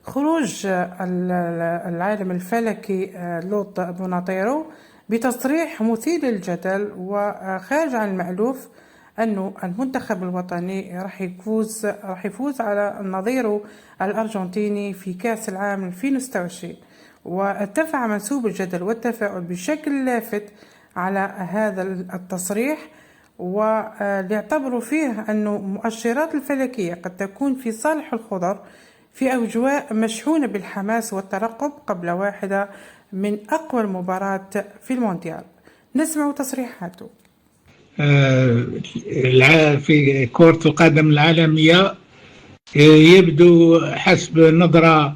خروج العالم الفلكي لوط بوناطيرو بتصريح مثير للجدل وخارج عن المألوف أنه المنتخب الوطني راح يفوز على نظيره الأرجنتيني في كأس العالم 2026. وارتفع منسوب الجدل والتفاؤل بشكل لافت على هذا التصريح، وليعتبروا فيه أن مؤشرات الفلكية قد تكون في صالح الخضر في أجواء مشحونة بالحماس والترقب قبل واحدة من أقوى المباريات في المونديال. نسمع تصريحاته. في كرة القدم العالمية يبدو حسب نظرة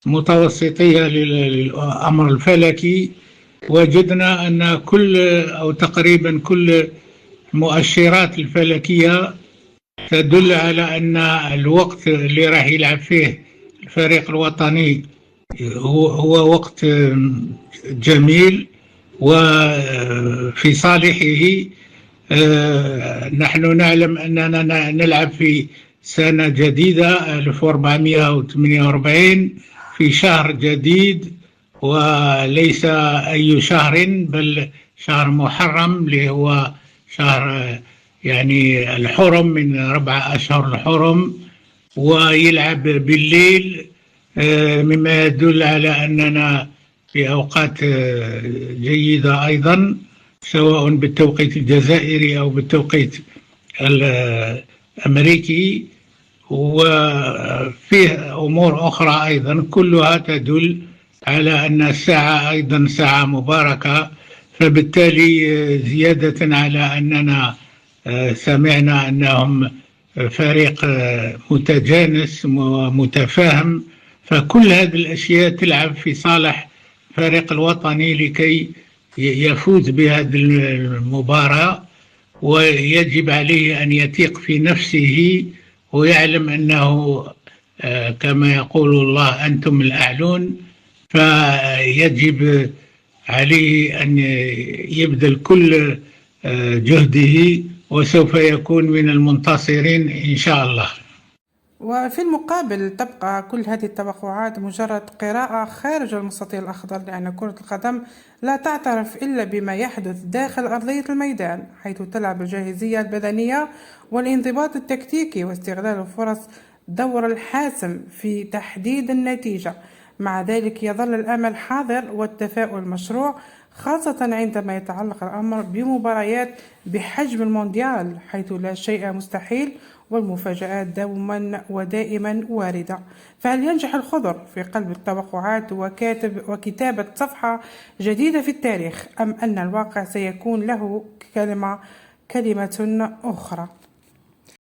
متوسطية للأمر الفلكي، وجدنا أن كل أو تقريبا كل المؤشرات الفلكية تدل على أن الوقت اللي راح يلعب فيه الفريق الوطني هو وقت جميل وفي صالحه. نحن نعلم أننا نلعب في سنة جديدة 1448 في شهر جديد، وليس أي شهر بل شهر محرم اللي هو شهر يعني الحرم من 4 أشهر الحرم، ويلعب بالليل، مما يدل على أننا في أوقات جيدة أيضا، سواء بالتوقيت الجزائري أو بالتوقيت الأمريكي. وفيه أمور أخرى أيضا كلها تدل على أن الساعة أيضا ساعة مباركة. فبالتالي زيادة على أننا سمعنا أنهم فريق متجانس ومتفاهم، فكل هذه الأشياء تلعب في صالح فريق الوطني لكي يفوز بهذه المباراة، ويجب عليه أن يثق في نفسه ويعلم أنه كما يقول الله أنتم الأعلون، فيجب عليه أن يبذل كل جهده وسوف يكون من المنتصرين إن شاء الله. وفي المقابل تبقى كل هذه التوقعات مجرد قراءة خارج المستطيل الأخضر، لأن كرة القدم لا تعترف إلا بما يحدث داخل أرضية الميدان، حيث تلعب الجاهزية البدنية والانضباط التكتيكي واستغلال الفرص دور الحاسم في تحديد النتيجة. مع ذلك يظل الأمل حاضر والتفاؤل مشروع، خاصة عندما يتعلق الأمر بمباريات بحجم المونديال، حيث لا شيء مستحيل والمفاجآت دوما ودائما واردة. فهل ينجح الخضر في قلب التوقعات وكتابة صفحة جديدة في التاريخ، أم أن الواقع سيكون له كلمة أخرى؟